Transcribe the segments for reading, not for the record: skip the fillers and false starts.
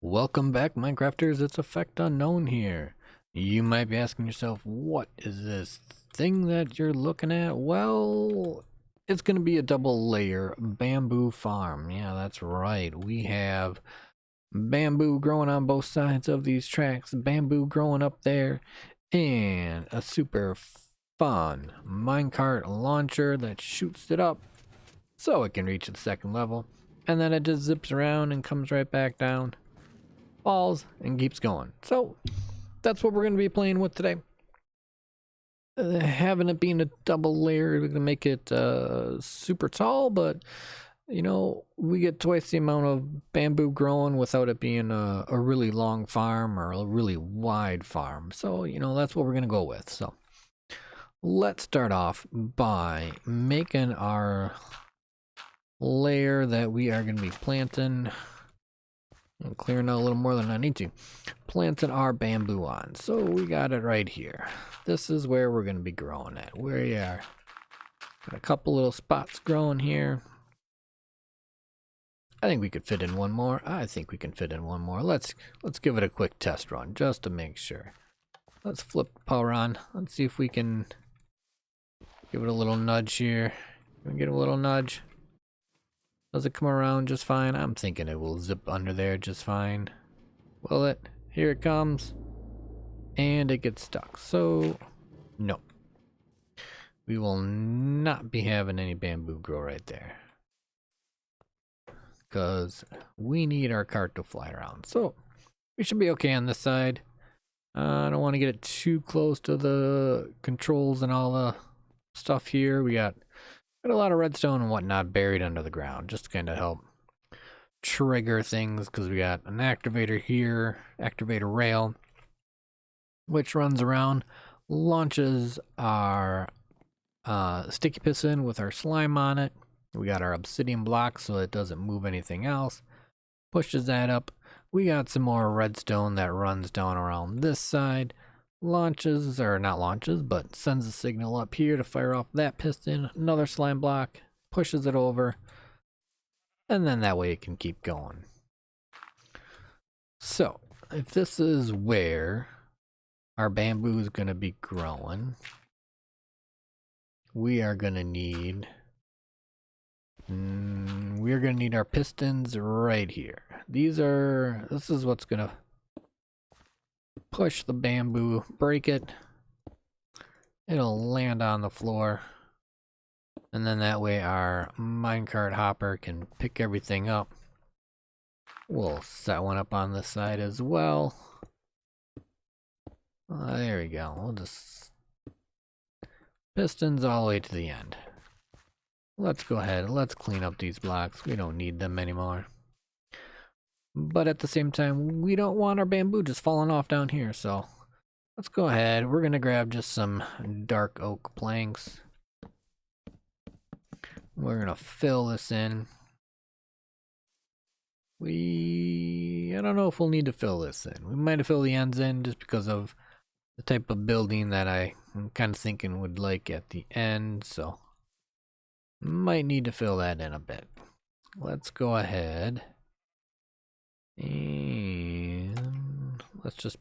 Welcome back, Minecrafters. It's Effect Unknown here. You might be asking yourself, what is this thing that you're looking at? Well, it's going to be a double layer bamboo farm. Yeah, that's right. We have bamboo growing on both sides of these tracks, bamboo growing up there, and a super fun minecart launcher that shoots it up so it can reach the second level. And then it just zips around and comes right back down, falls, and keeps going. So that's what we're going to be playing with today. Having it being a double layer, we're going to make it super tall, but you know, we get twice the amount of bamboo growing without it being a really long farm or a really wide farm. So, you know, that's what we're going to go with. So let's start off by making our layer that we are going to be planting. I'm clearing out a little more than I need to. Planting our bamboo on. So we got it right here. This is where we're going to be growing at. We are got a couple little spots growing here. I think we could fit in one more. I think we can fit in one more. Let's give it a quick test run just to make sure. Let's flip the power on. Let's see if we can give it a little nudge here. Can we get a little nudge? Does it come around just fine? I'm thinking it will zip under there just fine. Will it? Here it comes. And it gets stuck. So, no. We will not be having any bamboo grow right there. Because we need our cart to fly around. So, we should be okay on this side. I don't want to get it too close to the controls and all the stuff here. We got a lot of redstone and whatnot buried under the ground, just to kind of help trigger things, because we got an activator here, activator rail, which runs around, launches our sticky piston with our slime on it. We got our obsidian block so it doesn't move anything else, pushes that up. We got some more redstone that runs down around this side, launches, or not launches, but sends a signal up here to fire off that piston. Another slime block, pushes it over, and then that way it can keep going. So, if this is where our bamboo is going to be growing, we are going to need our pistons right here. This is what's going to push the bamboo, break it, it'll land on the floor, and then that way our minecart hopper can pick everything up. We'll set one up on this side as well. There we go. We'll just pistons all the way to the end. Let's go ahead, let's clean up these blocks. We don't need them anymore. But at the same time, we don't want our bamboo just falling off down here, so let's go ahead. We're going to grab just some dark oak planks. We're going to fill this in. I don't know if we'll need to fill this in. We might have filled the ends in just because of the type of building that I'm kind of thinking would like at the end, so might need to fill that in a bit. Let's go ahead and let's just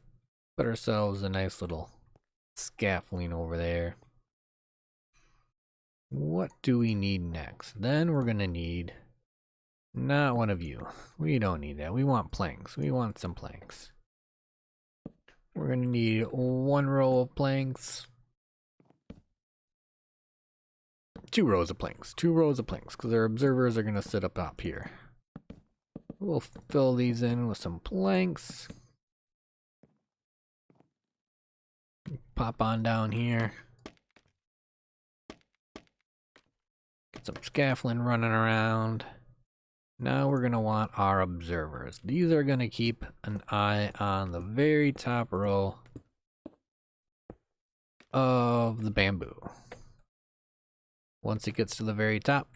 put ourselves a nice little scaffolding over there. What do we need next? Then we're gonna need not one of you. We don't need that. We want planks. We want some planks. We're gonna need one row of planks. 2 rows of planks. 2 rows of planks, because our observers are gonna sit up here. We'll fill these in with some planks. Pop on down here. Get some scaffolding running around. Now we're going to want our observers. These are going to keep an eye on the very top row of the bamboo. Once it gets to the very top,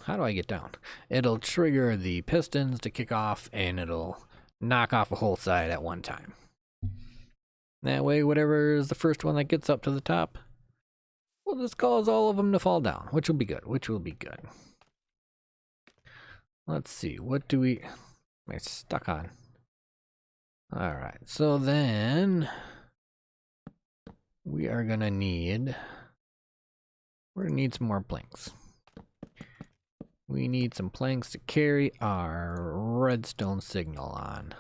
how do I get down? It'll trigger the pistons to kick off, and it'll knock off a whole side at one time. That way, whatever is the first one that gets up to the top, we'll just cause all of them to fall down, which will be good. Let's see, Am I stuck on? Alright, so then we are gonna need, we're gonna need some more planks. We need some planks to carry our redstone signal on.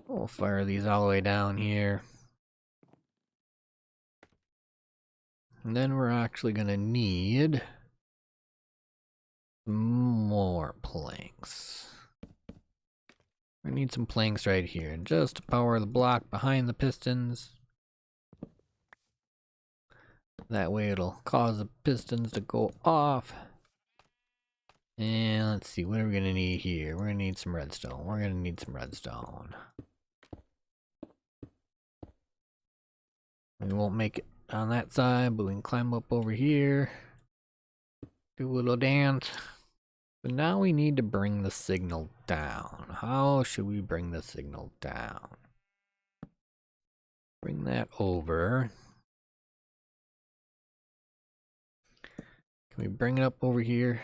We'll fire these all the way down here. And then we're actually gonna need more planks. We need some planks right here, just to power the block behind the pistons. That way it'll cause the pistons to go off. And let's see, what are we gonna need here? We're gonna need some redstone. We're gonna need some redstone. We won't make it on that side, but we can climb up over here. Do a little dance. So now we need to bring the signal down. How should we bring the signal down? Bring that over. Can we bring it up over here?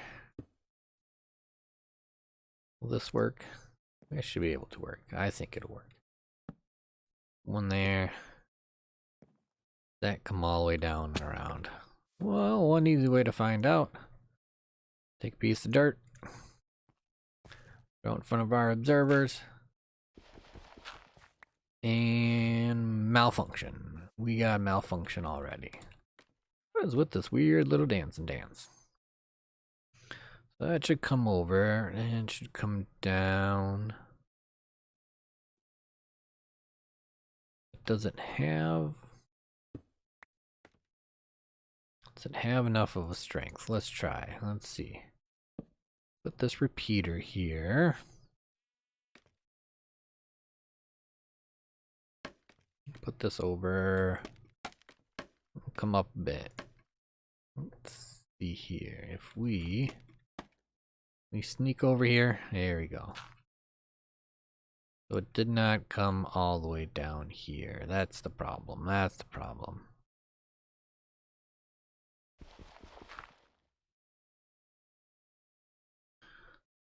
Will this work? This should be able to work. I think it'll work. One there. That come all the way down and around. Well, one easy way to find out. Take a piece of dirt. Go in front of our observers. And malfunction. We got malfunction already. What is with this weird little dance? So that should come over and should come down. Does it have enough of a strength? Let's try. Let's see. Put this repeater here. Put this over. Come up a bit. Let's see here. If we sneak over here, there we go. So it did not come all the way down here. That's the problem. That's the problem.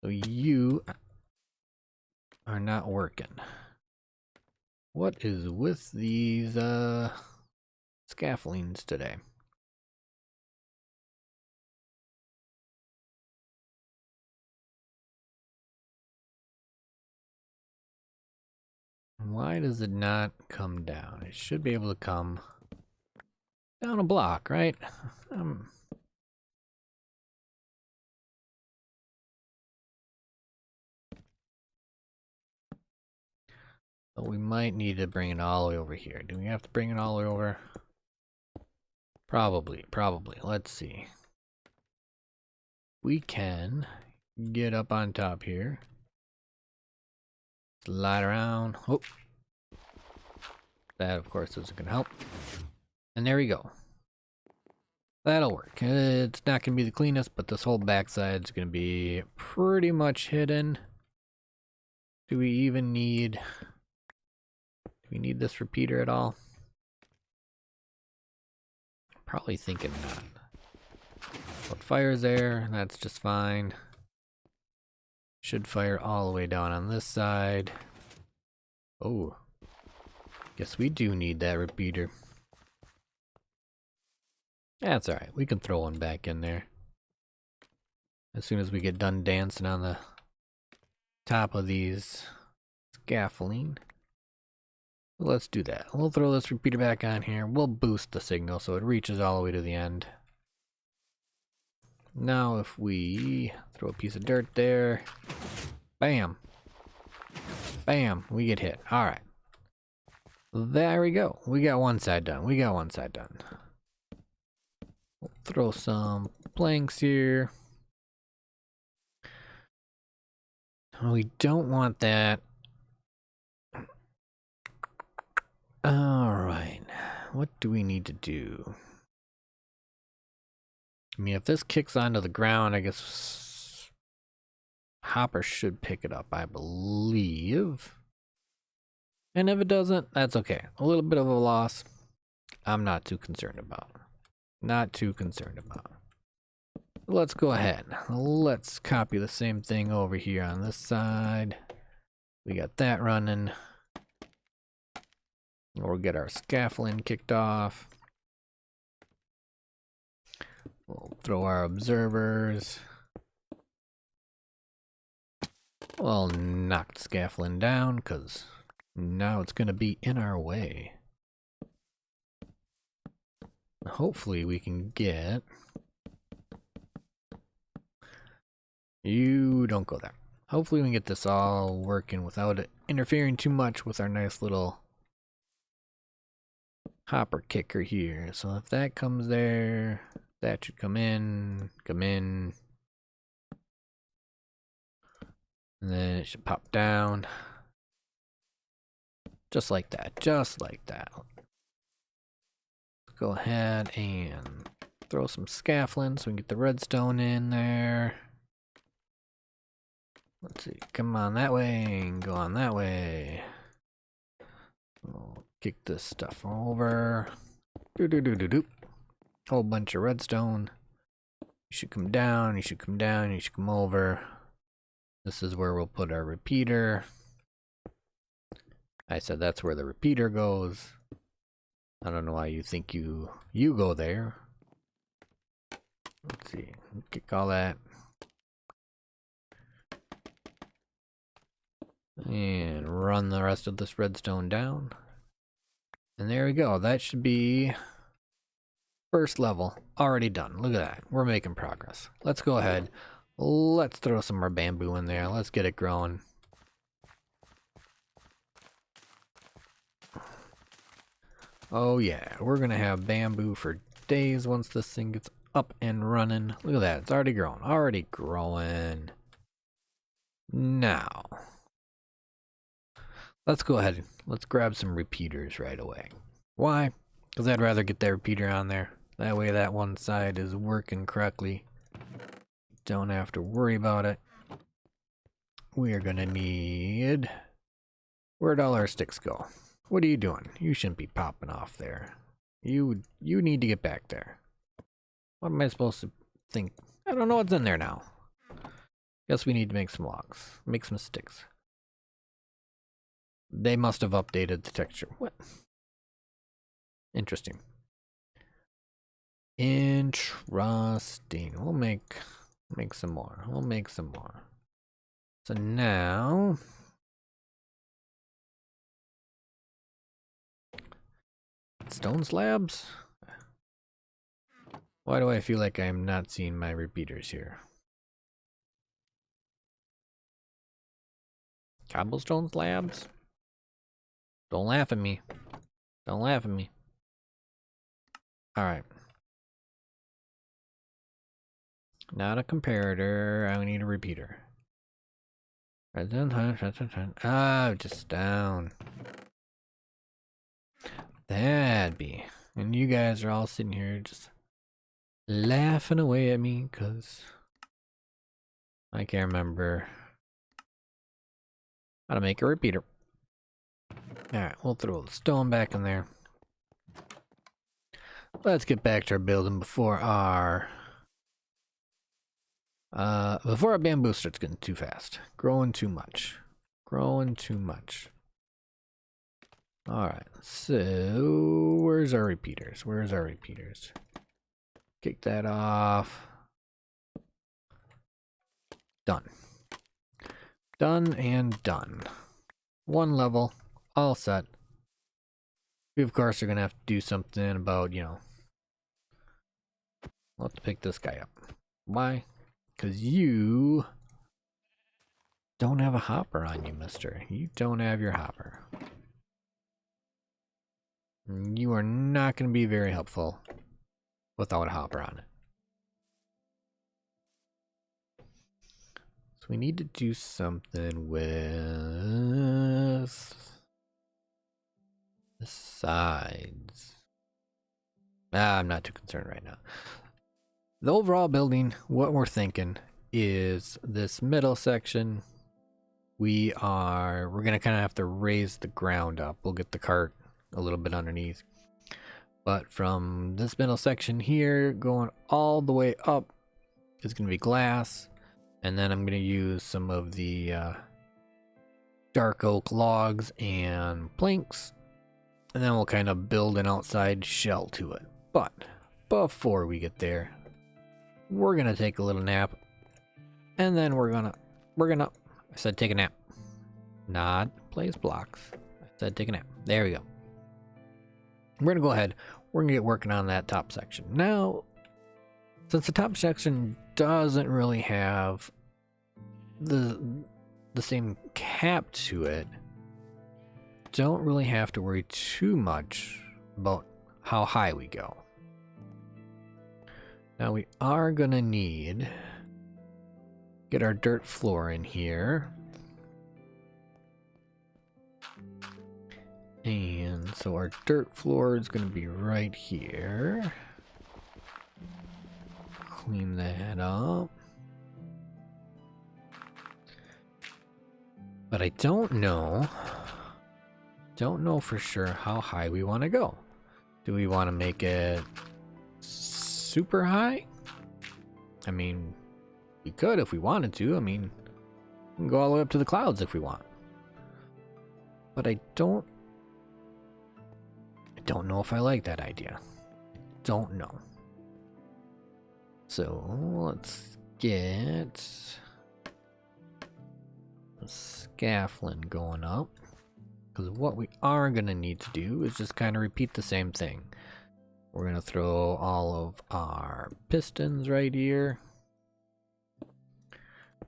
So you are not working. What is with these scaffoldings today? Why does it not come down? It should be able to come down a block, right? So we might need to bring it all the way over here. Do we have to bring it all the way over? Probably. Let's see. We can get up on top here. Slide around. Oh. That, of course, isn't going to help. And there we go. That'll work. It's not going to be the cleanest, but this whole backside is going to be pretty much hidden. Do we even need... Do we need this repeater at all? Probably thinking not. But fire's there, that's just fine. Should fire all the way down on this side. Oh. Guess we do need that repeater. That's alright, we can throw one back in there. As soon as we get done dancing on the top of these scaffolding. Let's do that. We'll throw this repeater back on here. We'll boost the signal so it reaches all the way to the end. Now if we throw a piece of dirt there, bam, bam, we get hit. Alright. There we go. We got one side done. We'll throw some planks here. We don't want that. Alright. What do we need to do? I mean, if this kicks onto the ground, I guess Hopper should pick it up, I believe. And if it doesn't, that's okay. A little bit of a loss. I'm not too concerned about. let's go ahead. Let's copy the same thing over here on this side. We got that running. We'll get our scaffolding kicked off. We'll throw our observers. We'll knock the scaffolding down because now it's going to be in our way. Hopefully we can get... You don't go there. Hopefully we can get this all working without it interfering too much with our nice little hopper kicker here. So if that comes there, that should come in. And then it should pop down. Just like that, just like that. Go ahead and throw some scaffolding so we can get the redstone in there. Let's see, come on that way and go on that way. We'll kick this stuff over. Whole bunch of redstone. You should come down, you should come down, you should come over. This is where we'll put our repeater. I said that's where the repeater goes. I don't know why you think you go there. Let's see, kick all that. And run the rest of this redstone down. And there we go. That should be first level already done. Look at that. We're making progress. Let's go ahead. Let's throw some more bamboo in there. Let's get it growing. Oh yeah, we're gonna have bamboo for days once this thing gets up and running. Look at that. It's already growing. Already growing. Now, let's go ahead. Let's grab some repeaters right away. Why? Because I'd rather get that repeater on there. That way that one side is working correctly. Don't have to worry about it. We are going to need... Where'd all our sticks go? What are you doing? You shouldn't be popping off there. You need to get back there. What am I supposed to think? I don't know what's in there now. Guess we need to make some logs. Make some sticks. They must have updated the texture. What? Interesting. Interesting. We'll make some more. We'll make some more. So now... Stone slabs? Why do I feel like I'm not seeing my repeaters here? Cobblestone slabs? Don't laugh at me. Don't laugh at me. Alright. Not a comparator. I need a repeater. Ah, just down. That'd be. And you guys are all sitting here just laughing away at me because I can't remember how to make a repeater. Alright, we'll throw the stone back in there. Let's get back to our building before our bamboo starts getting too fast. Growing too much. Growing too much. Alright, so where's our repeaters? Where's our repeaters? Kick that off. Done. Done and done. One level, all set. We of course are gonna have to do something about, you know, we'll have to pick this guy up. Why? Because you don't have a hopper on you, mister. You don't have your hopper. You are not going to be very helpful without a hopper on it. So we need to do something with the sides. I'm not too concerned right now. The overall building, what we're thinking is this middle section, we're going to kind of have to raise the ground up. We'll get the cart a little bit underneath. But from this middle section here, going all the way up is going to be glass, and then I'm going to use some of the dark oak logs and planks, and then we'll kind of build an outside shell to it. But before we get there, we're going to take a little nap, and then we're gonna I said take a nap, not place blocks. I said take a nap. There we go. We're gonna go ahead, we're gonna get working on that top section. Now, since the top section doesn't really have the same cap to it, don't really have to worry too much about how high we go. Now we are gonna need get our dirt floor in here. And so our dirt floor is going to be right here. Clean that up. But I don't know for sure how high we want to go. Do we want to make it super high? I mean, we could if we wanted to. I mean, we can go all the way up to the clouds if we want. But I don't know if I like that idea. Don't know. So let's get the scaffolding going up. Because what we are going to need to do is just kind of repeat the same thing. We're going to throw all of our pistons right here.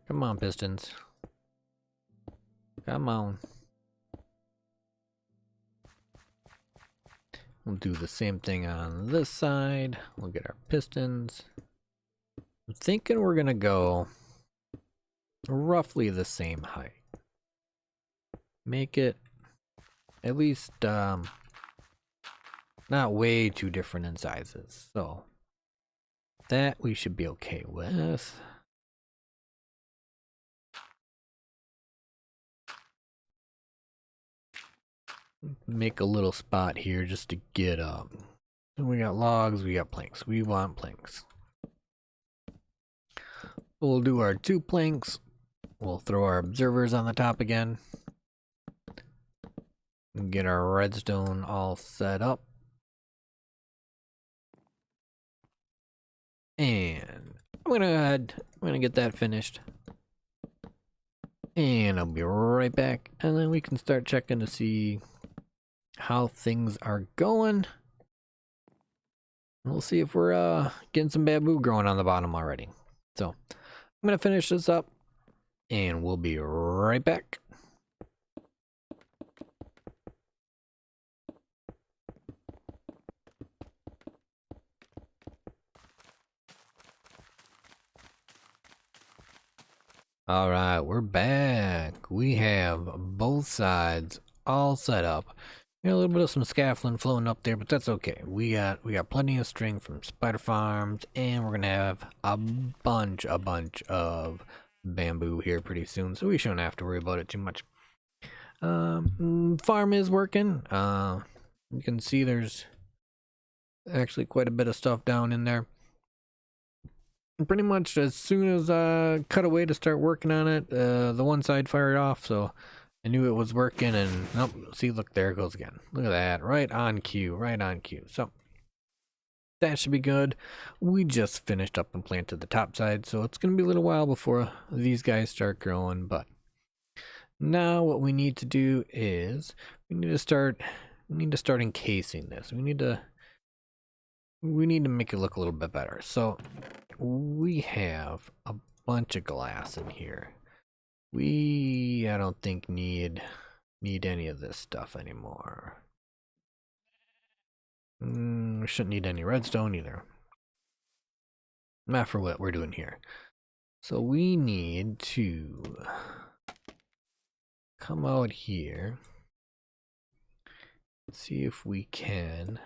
Come on, pistons. Come on. We'll do the same thing on this side. We'll get our pistons. I'm thinking we're going to go roughly the same height. Make it at least not way too different in sizes. So that we should be okay with. Make a little spot here just to get up. We got logs, we got planks. We want planks. We'll do our 2 planks. We'll throw our observers on the top again. Get our redstone all set up. And I'm gonna go ahead, I'm gonna get that finished. And I'll be right back. And then we can start checking to see how things are going. We'll see if we're getting some bamboo growing on the bottom already. So I'm gonna finish this up and we'll be right back. All right, we're back. We have both sides all set up. A little bit of some scaffolding floating up there, but that's okay. We got plenty of string from spider farms, and we're gonna have a bunch of bamboo here pretty soon, so we shouldn't have to worry about it too much. Farm is working. You can see there's actually quite a bit of stuff down in there. Pretty much as soon as I cut away to start working on it, the one side fired off, so I knew it was working. And nope, see, look, there it goes again. Look at that, right on cue. So that should be good. We just finished up and planted the top side, so it's gonna be a little while before these guys start growing. But now what we need to do is we need to start encasing this. We need to make it look a little bit better. So we have a bunch of glass in here. I don't think need any of this stuff anymore. We shouldn't need any redstone either. Not for what we're doing here. So we need to come out here, see if we can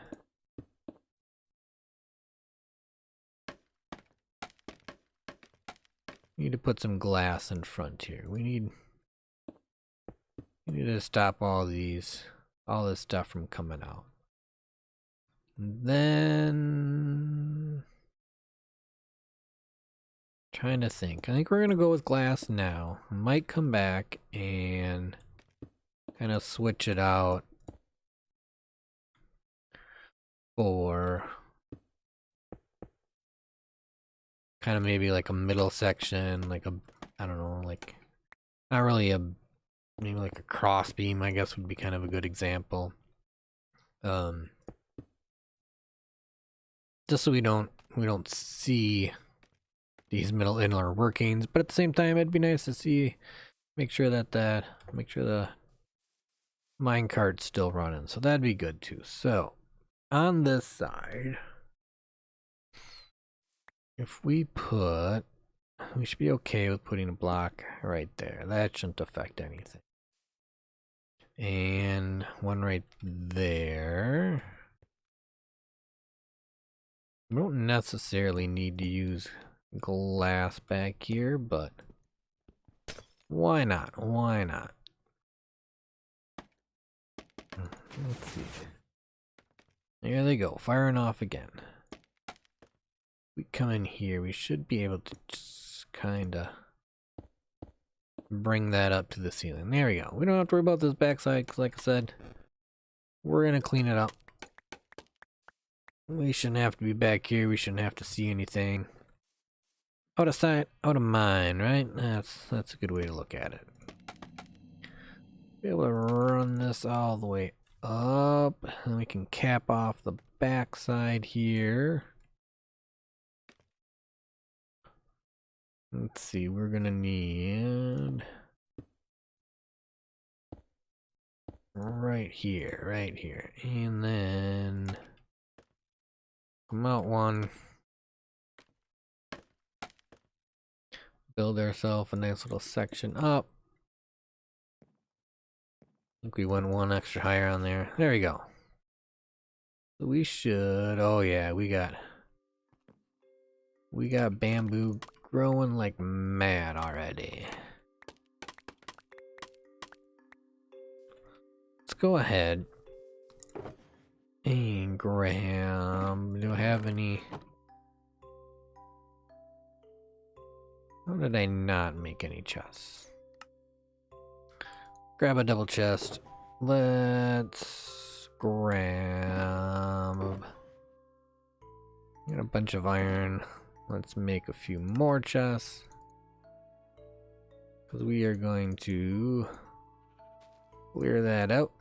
need to put some glass in front here. We need to stop all this stuff from coming out. And then Trying to think. I think we're gonna go with glass now. Might come back and kind of switch it out for kind of maybe like a middle section, like a, I don't know, like not really a, maybe like a cross beam, I guess would be kind of a good example. Just so we don't see these middle inner workings, but at the same time it'd be nice to see, make sure the minecart's still running, so that'd be good too. So on this side, if we should be okay with putting a block right there. That shouldn't affect anything. And one right there. We don't necessarily need to use glass back here, but why not? Why not? Let's see. There they go, firing off again. We come in here, we should be able to just kinda bring that up to the ceiling. There we go. We don't have to worry about this backside, because like I said, we're gonna clean it up. We shouldn't have to be back here, we shouldn't have to see anything. Out of sight, out of mind, right? That's a good way to look at it. Be able to run this all the way up, and we can cap off the backside here. Let's see, we're gonna need right here, and then come out one. Build ourselves a nice little section up. I think we went one extra higher on there. There we go. So we should, oh yeah, we got bamboo growing like mad already. Let's go ahead and grab, do I have any? How did I not make any chests? Grab a double chest. Let's grab, got a bunch of iron. Let's make a few more chests, because we are going to clear that out,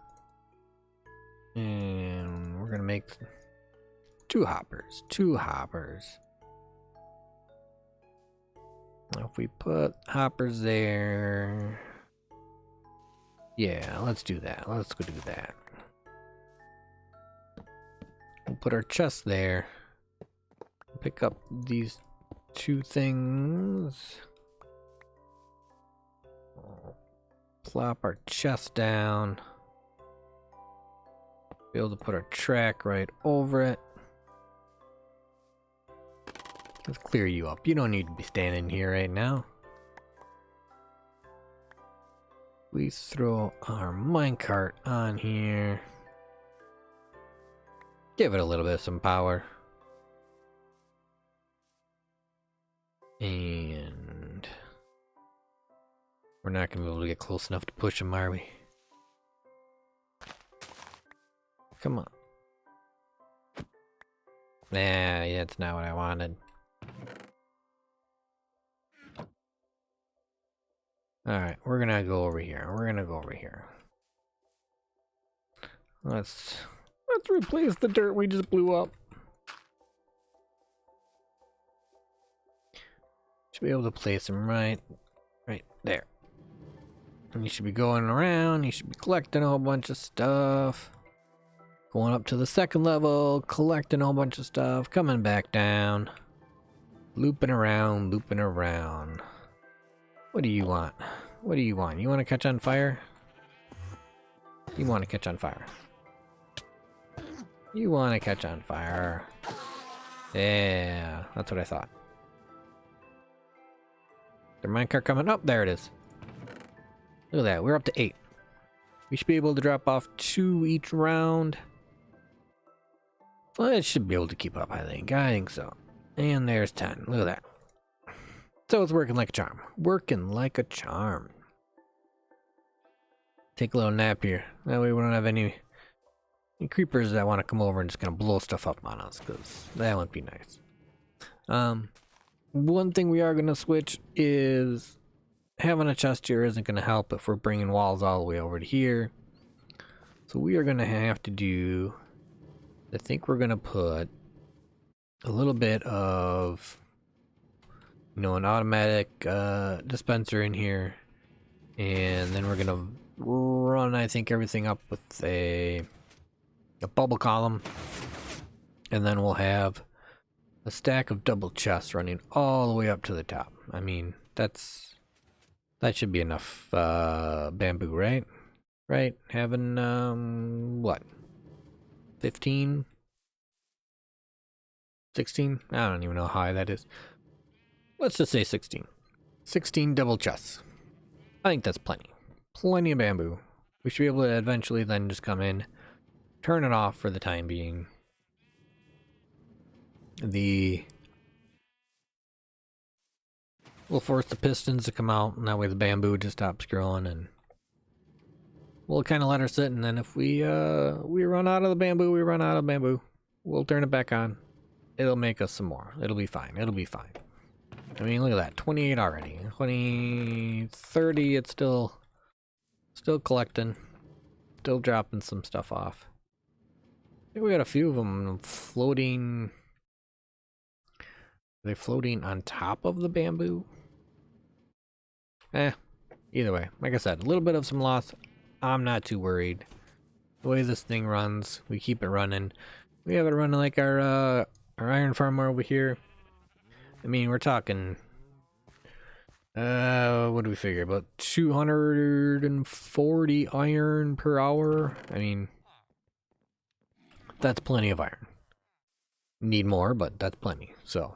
and we're gonna make two hoppers. Now if we put hoppers there, yeah, let's do that. Let's go do that. We'll put our chest there. Pick up these two things. Plop our chest down. Be able to put our track right over it. Let's clear you up. You don't need to be standing here right now. We throw our minecart on here. Give it a little bit of some power. And we're not going to be able to get close enough to push them, are we? Come on. Nah, yeah, that's not what I wanted. Alright, we're gonna go over here. Let's replace the dirt we just blew up. Should be able to place them right there. And you should be going around, you should be collecting a whole bunch of stuff. Going up to the second level, collecting a whole bunch of stuff, coming back down. Looping around. What do you want? You want to catch on fire? You want to catch on fire. Yeah, that's what I thought. The minecart coming up. There it is. Look at that. We're up to 8. We should be able to drop off 2 each round. Well, it should be able to keep up, I think so. And there's 10. Look at that. So it's working like a charm. Working like a charm. Take a little nap here. That way we don't have any creepers that want to come over and just gonna blow stuff up on us, because that wouldn't be nice. One thing we are gonna switch is having a chest here isn't gonna help if we're bringing walls all the way over to here. So we are gonna have to do, I think we're gonna put a little bit of, you know, an automatic dispenser in here, and then we're gonna run, I think, everything up with a bubble column, and then we'll have a stack of double chests running all the way up to the top. I mean, that should be enough bamboo, right? Right? Having what? 15? 16? I don't even know how high that is. Let's just say 16. 16 double chests. I think that's plenty. Plenty of bamboo. We should be able to eventually then just come in, turn it off for the time being. We'll force the pistons to come out, and that way the bamboo just stops growing, and we'll kind of let her sit, and then if we run out of the bamboo, we run out of bamboo. We'll turn it back on. It'll make us some more. It'll be fine. It'll be fine. I mean, look at that. 28 already. 20, 30, it's still collecting. Still dropping some stuff off. I think we got a few of them floating. Are they floating on top of the bamboo? Either way. Like I said, a little bit of some loss. I'm not too worried. The way this thing runs, we keep it running. We have it running like our iron farmer over here. I mean, we're talking, what do we figure? About 240 iron per hour. I mean, that's plenty of iron. Need more, but that's plenty. So,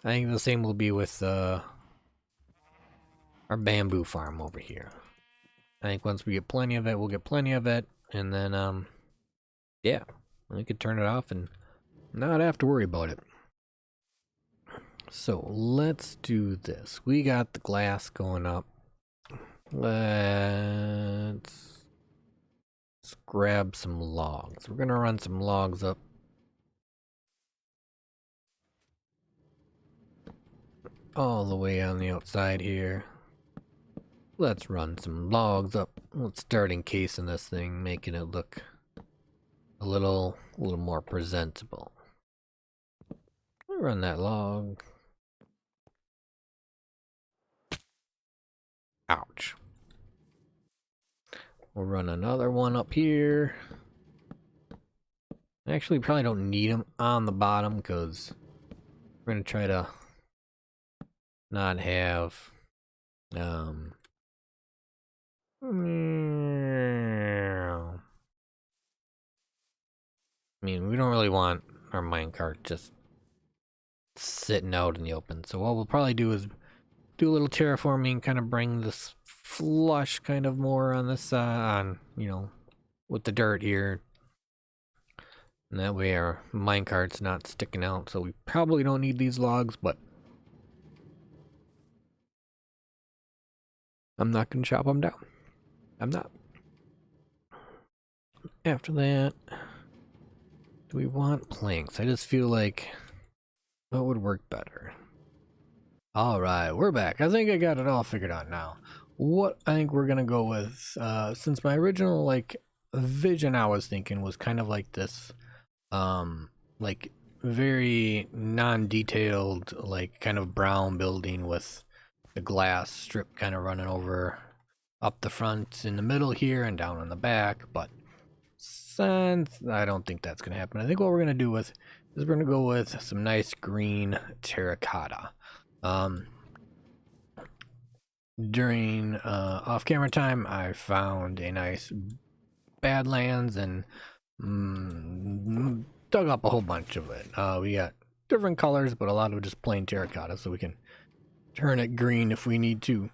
I think the same will be with our bamboo farm over here. I think once we get plenty of it, we'll get plenty of it, and then, yeah, we could turn it off and not have to worry about it. So let's do this. We got the glass going up. Let's grab some logs. We're gonna run some logs up. All the way on the outside here. Let's run some logs up. Let's start encasing this thing, making it look a little more presentable. Run that log. Ouch. We'll run another one up here. Actually, probably don't need them on the bottom because we're going to try to not have I mean, we don't really want our minecart just sitting out in the open. So what we'll probably do is do a little terraforming, kind of bring this flush kind of more on this on, you know, with the dirt here. And that way our minecart's not sticking out. So we probably don't need these logs, but I'm not going to chop them down. I'm not. After that, do we want planks? I just feel like what would work better? Alright, we're back. I think I got it all figured out now. What I think we're gonna go with, since my original, like, vision I was thinking was kind of like this, like, very non-detailed, like, kind of brown building with the glass strip kind of running over up the front in the middle here and down on the back, but since I don't think that's gonna happen, I think what we're gonna do is we're gonna go with some nice green terracotta. During off-camera time, I found a nice Badlands and dug up a whole bunch of it. We got different colors, but a lot of just plain terracotta, so we can turn it green if we need to.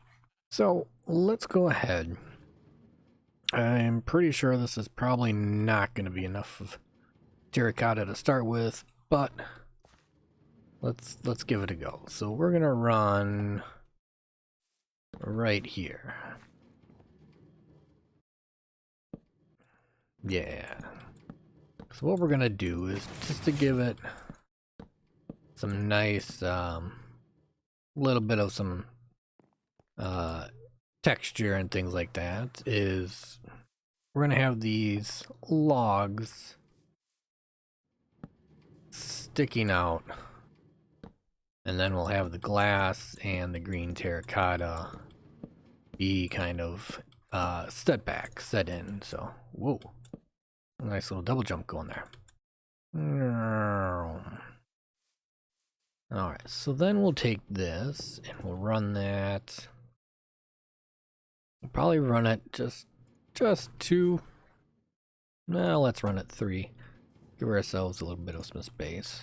So let's go ahead. I'm pretty sure this is probably not going to be enough of terracotta to start with, but let's give it a go. So we're gonna run right here. Yeah. So what we're gonna do is just to give it some nice little bit of some texture and things like that, is we're gonna have these logs sticking out, and then we'll have the glass and the green terracotta be kind of set back, set in. So whoa, nice little double jump going there. Alright, so then we'll take this and we'll run that. We'll probably run it just 2. No, let's run it 3. Give ourselves a little bit of some space.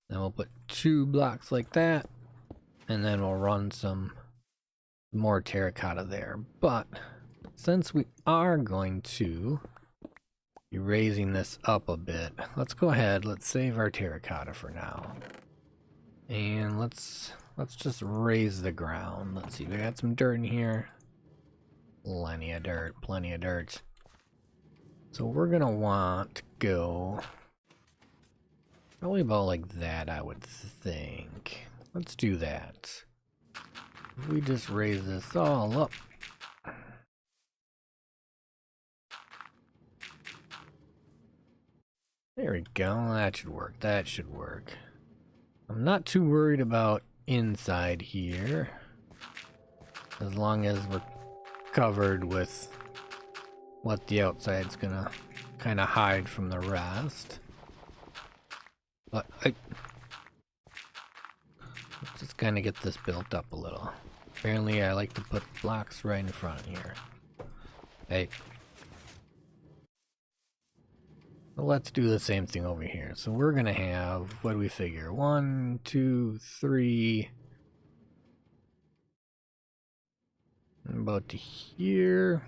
Then we'll put 2 blocks like that, and then we'll run some more terracotta there. But since we are going to be raising this up a bit, let's go ahead, let's save our terracotta for now. And let's just raise the ground. Let's see, we got some dirt in here. Plenty of dirt, plenty of dirt. So we're gonna want to go probably about like that, I would think. Let's do that. If we just raise this all up. There we go, that should work, that should work. I'm not too worried about inside here, as long as we're covered with what the outside's gonna kind of hide from the rest. But let's just kind of get this built up a little. Apparently I like to put blocks right in front of here. Hey. Well, let's do the same thing over here. So we're gonna have, what do we figure? 1, 2, 3. About to here.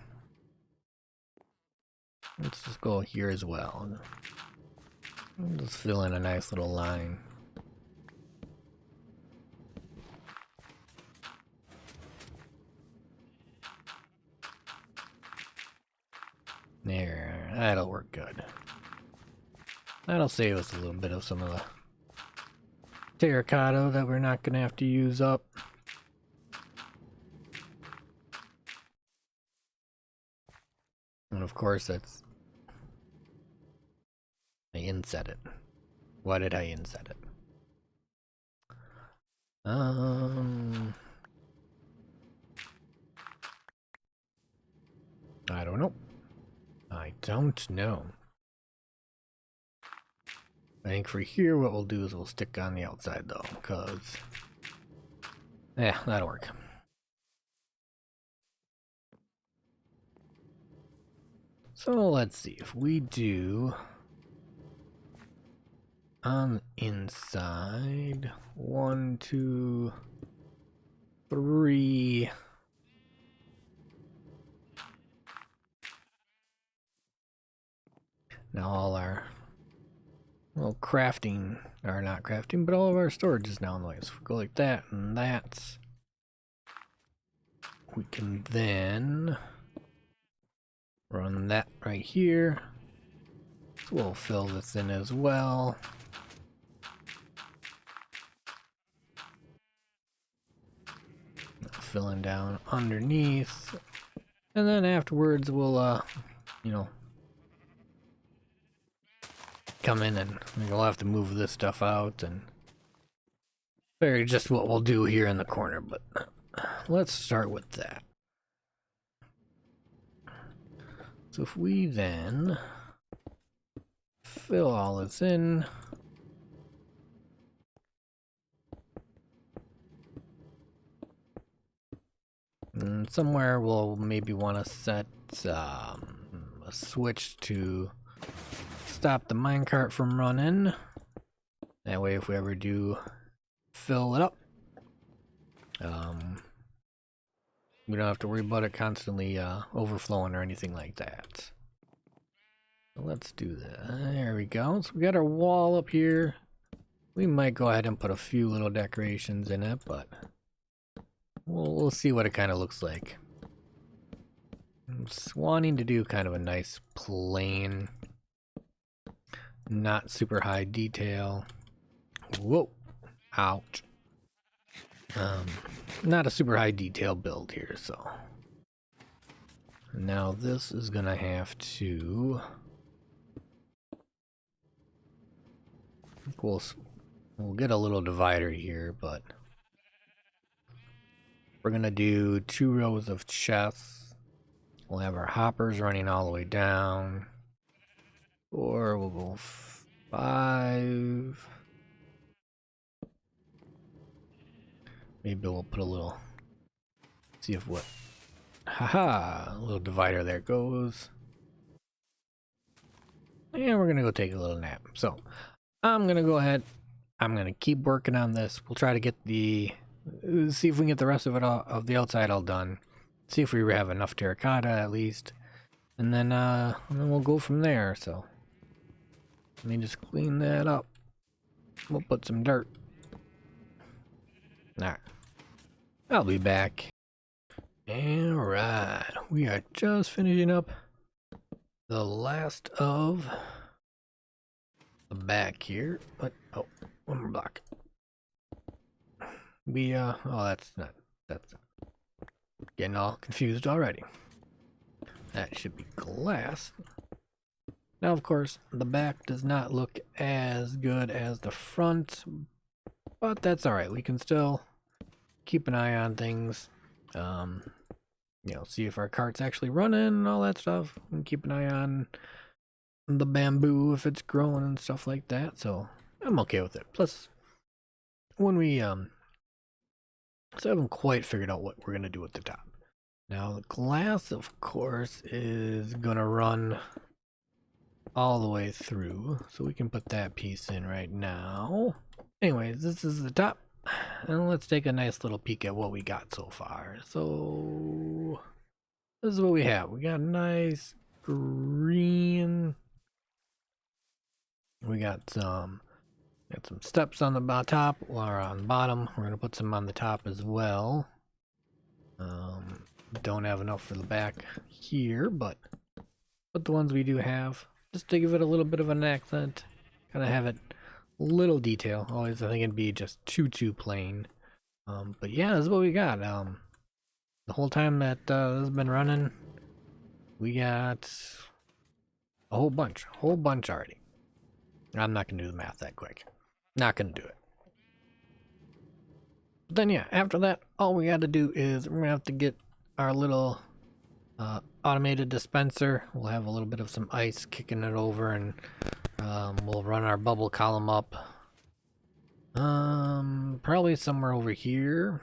Let's just go here as well. Just fill in a nice little line. There, that'll work good. That'll save us a little bit of some of the terracotta that we're not gonna have to use up. And of course that's... I inset it. Why did I inset it? I don't know. I don't know. I think for here what we'll do is we'll stick on the outside though, because... yeah, that'll work. So let's see, if we do on the inside, 1, 2, 3. Now all our little crafting, or not crafting, but all of our storage is now in the way. So if we go like that and that, we can then run that right here. So we'll fill this in as well. Filling down underneath. And then afterwards we'll, you know, come in and we'll have to move this stuff out and very just what we'll do here in the corner, but let's start with that. So if we then fill all this in, and somewhere we'll maybe want to set a switch to stop the minecart from running. That way if we ever do fill it up, we don't have to worry about it constantly overflowing or anything like that. So let's do that. There we go. So we got our wall up here. We might go ahead and put a few little decorations in it, but we'll see what it kind of looks like. I'm just wanting to do kind of a nice plain, not super high detail. Whoa, ouch. Not a super high detail build here, so. Now this is gonna have to. We'll get a little divider here, but we're gonna do 2 rows of chests. We'll have our hoppers running all the way down, or we'll go 5. Maybe we'll put a little. See if what. Haha! A little divider there goes. And we're gonna go take a little nap. So I'm gonna go ahead. I'm gonna keep working on this. We'll try to get the. See if we can get the rest of it all, of the outside all done. See if we have enough terracotta at least, and then we'll go from there. So let me just clean that up. We'll put some dirt. Alright, I'll be back. Alright, we are just finishing up the last of the back here. What? Oh, one more block. We oh, that's getting all confused already. That should be glass. Now, of course, the back does not look as good as the front, but that's all right. We can still keep an eye on things. You know, see if our cart's actually running and all that stuff. And keep an eye on the bamboo if it's growing and stuff like that. So I'm okay with it. Plus, when we so I haven't quite figured out what we're gonna do at the top. Now the glass, of course, is gonna run all the way through, so we can put that piece in right now. Anyways, this is the top, and let's take a nice little peek at what we got so far. So this is what we have. We got nice green. We got some steps on the top or on the bottom. We're gonna put some on the top as well. Don't have enough for the back here, but the ones we do have, just to give it a little bit of an accent, kind of have it little detail. Always I think it'd be just too plain. But yeah, this is what we got. The whole time that this has been running, we got a whole bunch already. I'm not gonna do the math that quick. Not gonna do it. But then yeah, after that, all we got to do is we're gonna have to get our little automated dispenser. We'll have a little bit of some ice kicking it over, and we'll run our bubble column up. Probably somewhere over here.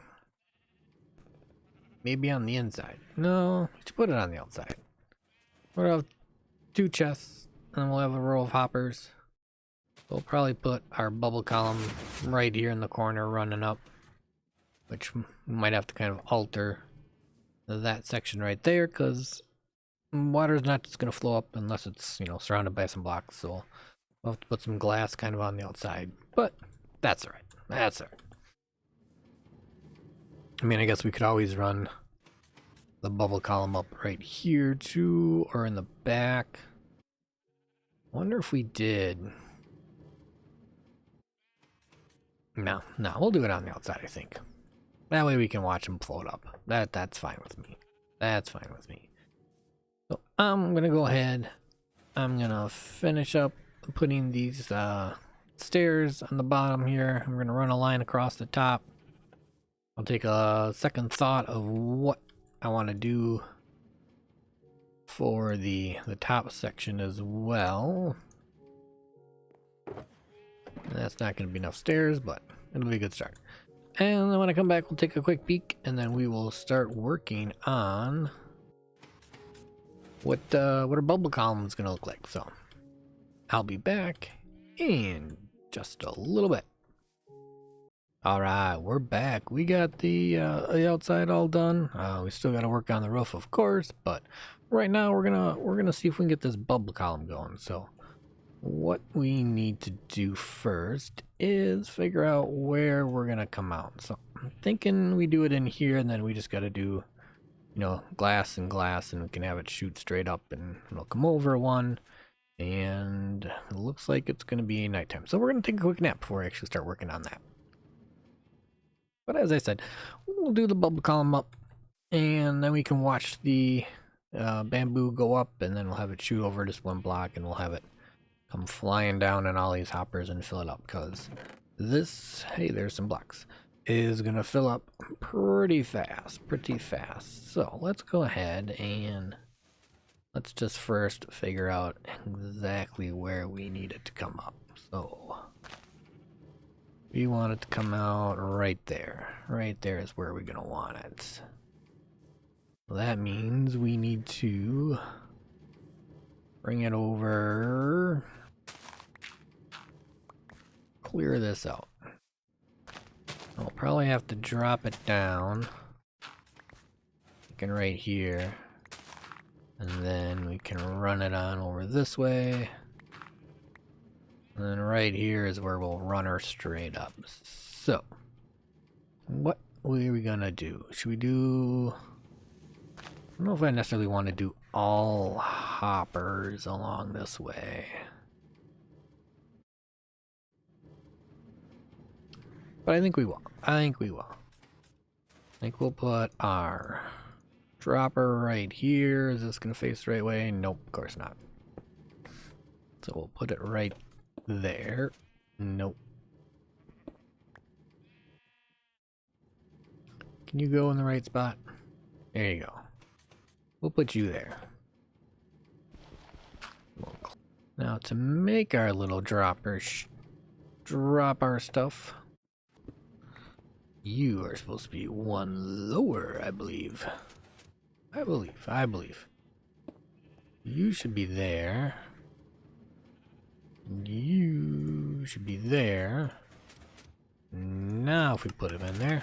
Maybe on the inside. No, let's put it on the outside. We'll have 2 chests, and we'll have a row of hoppers. We'll probably put our bubble column right here in the corner running up, which we might have to kind of alter that section right there, because water's not just going to flow up unless it's, you know, surrounded by some blocks. So we'll have to put some glass kind of on the outside, but that's all right. That's all right. I mean, I guess we could always run the bubble column up right here too, or in the back. Wonder if we did. No, we'll do it on the outside, I think. That way we can watch them float up. That's fine with me. That's fine with me. So I'm gonna go ahead. I'm gonna finish up putting these stairs on the bottom here. I'm gonna run a line across the top. I'll take a second thought of what I want to do for the top section as well. That's not going to be enough stairs, but it'll be a good start. And then when I come back, we'll take a quick peek, and then we will start working on what our bubble column is going to look like. So I'll be back in just a little bit. All right, we're back. We got the outside all done. We still got to work on the roof, of course, but right now we're gonna see if we can get this bubble column going. So what we need to do first is figure out where we're gonna come out. So I'm thinking we do it in here, and then we just gotta do, you know, glass and glass, and we can have it shoot straight up and it'll come over one. And it looks like it's gonna be nighttime. So we're gonna take a quick nap before we actually start working on that. But as I said, we'll do the bubble column up, and then we can watch the bamboo go up, and then we'll have it shoot over this one block, and we'll have it come flying down in all these hoppers and fill it up, because this, hey, there's some blocks, is gonna fill up pretty fast, So let's go ahead and let's just first figure out exactly where we need it to come up. So we want it to come out right there. Right there is where we're gonna want it. Well, that means we need to bring it over, clear this out. I'll probably have to drop it down, like right here, and then we can run it on over this way. And then right here is where we'll run her straight up. So, what are we gonna do? Should we do... I don't know if I necessarily want to do all hoppers along this way. But I think we will. I think we'll put our dropper right here. Is this gonna face the right way? Nope, of course not. So we'll put it right there. Nope. Can you go in the right spot? There you go. We'll put you there. Now to make our little dropper drop our stuff, you are supposed to be one lower, I believe. I believe. You should be there. You should be there. Now if we put him in there.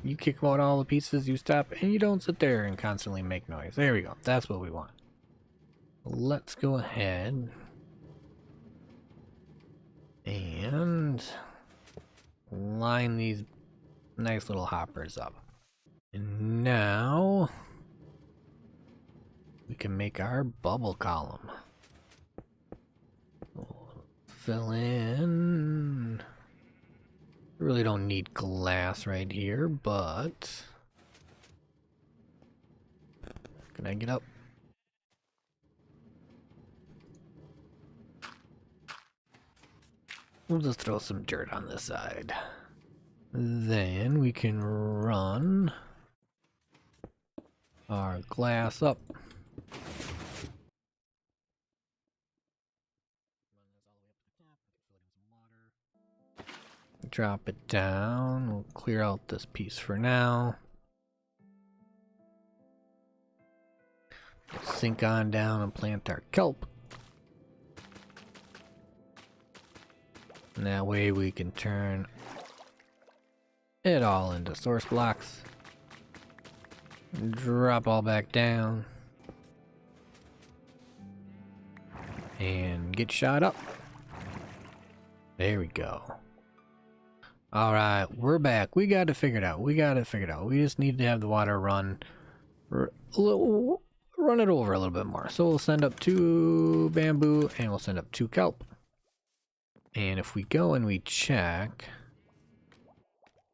You kick out all the pieces, you stop, and you don't sit there and constantly make noise. There we go. That's what we want. Let's go ahead and line these nice little hoppers up. And now we can make our bubble column. We'll fill in. Really don't need glass right here, but can I get up? We'll just throw some dirt on this side. Then we can run our glass up. Drop it down. We'll clear out this piece for now. Sink on down and plant our kelp. And that way we can turn it all into source blocks. Drop all back down. And get shot up. There we go. Alright, we're back. We got it figured out. We just need to have the water run it over a little bit more. So we'll send up 2 bamboo and we'll send up 2 kelp. And if we go and we check,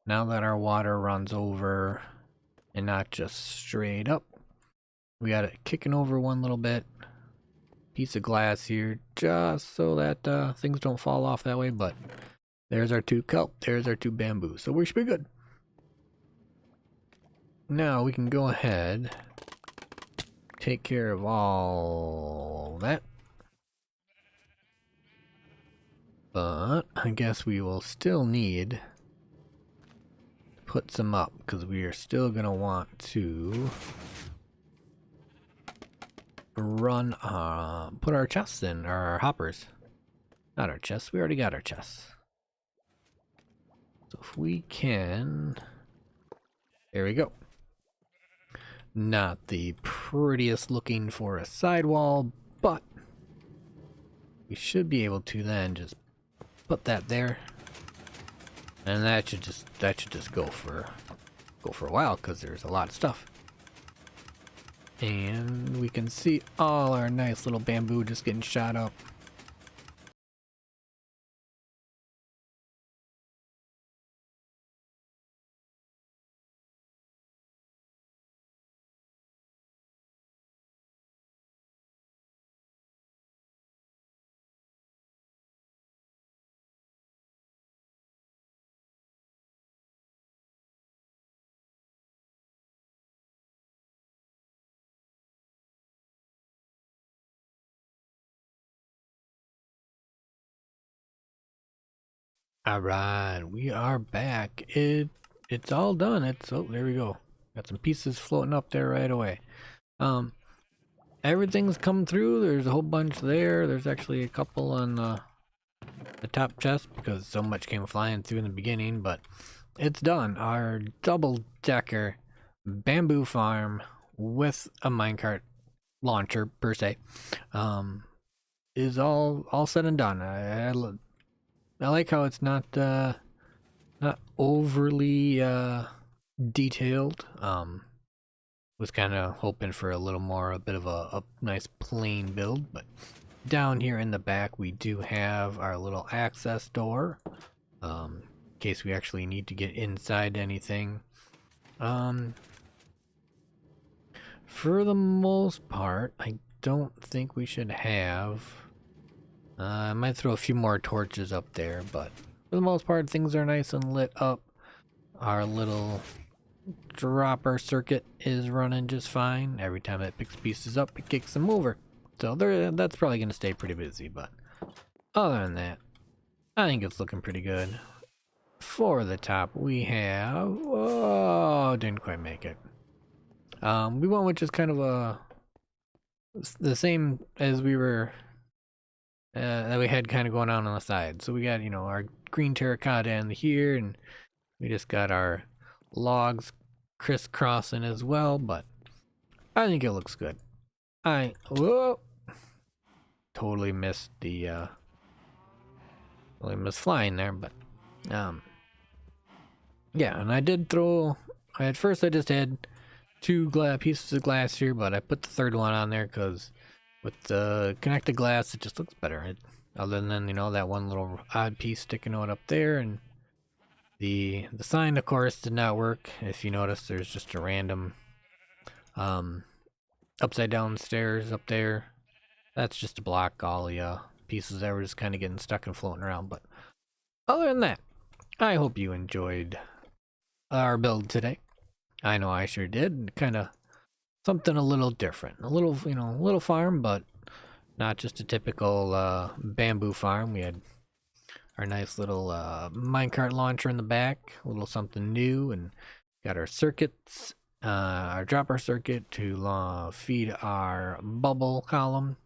now that our water runs over and not just straight up, we got it kicking over one little bit. Piece of glass here just so that things don't fall off that way, but there's our 2 kelp, there's our 2 bamboo, so we should be good. Now we can go ahead, take care of all that. But I guess we will still need to put some up, because we are still going to want to run, put our chests in, or our hoppers. Not our chests, we already got our chests. So if we can, there we go. Not the prettiest looking for a sidewall, but we should be able to then just put that there. And that should just go for a while because there's a lot of stuff. And we can see all our nice little bamboo just getting shot up. Alright, we are back. It's all done. Oh, there we go. Got some pieces floating up there right away. Everything's come through. There's a whole bunch there. There's actually a couple on the top chest because so much came flying through in the beginning, but it's done. Our double-decker bamboo farm with a minecart launcher per se is all said and done. I like how it's not overly detailed. Was kind of hoping for a bit of a nice plain build, but down here in the back we do have our little access door, in case we actually need to get inside anything. For the most part, I don't think we should have. I might throw a few more torches up there, but for the most part, things are nice and lit up. Our little dropper circuit is running just fine. Every time it picks pieces up, it kicks them over. So that's probably going to stay pretty busy, but other than that, I think it's looking pretty good. For the top, we have... Oh, didn't quite make it. We went with just kind of the same as we were... that we had kind of going on the side. So we got, our green terracotta in here, and we just got our logs crisscrossing as well, but I think it looks good. Whoa! Totally missed the, totally missed flying there, but, yeah, and I did throw, at first I just had two pieces of glass here, but I put the third one on there because with the connected glass, it just looks better. Other than, that one little odd piece sticking out up there, and the sign, of course, did not work. If you notice, there's just a random upside down stairs up there. That's just to block all the pieces that were just kind of getting stuck and floating around. But other than that, I hope you enjoyed our build today. I know I sure did. Kind of something a little different. A little, a little farm, but not just a typical bamboo farm. We had our nice little minecart launcher in the back, a little something new, and got our circuits, our dropper circuit to feed our bubble column.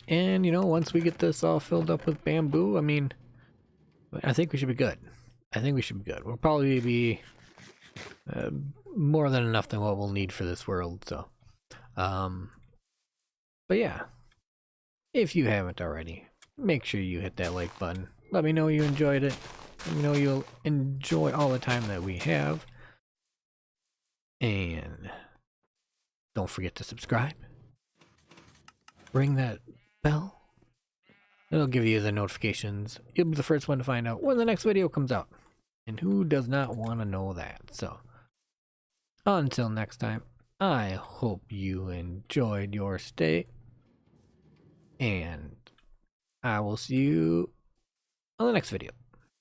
And, once we get this all filled up with bamboo, I think we should be good. I think we should be good. We'll probably be more than enough than what we'll need for this world, so. But yeah, if you haven't already, make sure you hit that like button. Let me know you enjoyed it. Let me know you'll enjoy all the time that we have. And don't forget to subscribe. Ring that bell. It'll give you the notifications. You'll be the first one to find out when the next video comes out. And who does not want to know that? So, until next time, I hope you enjoyed your stay. And I will see you on the next video.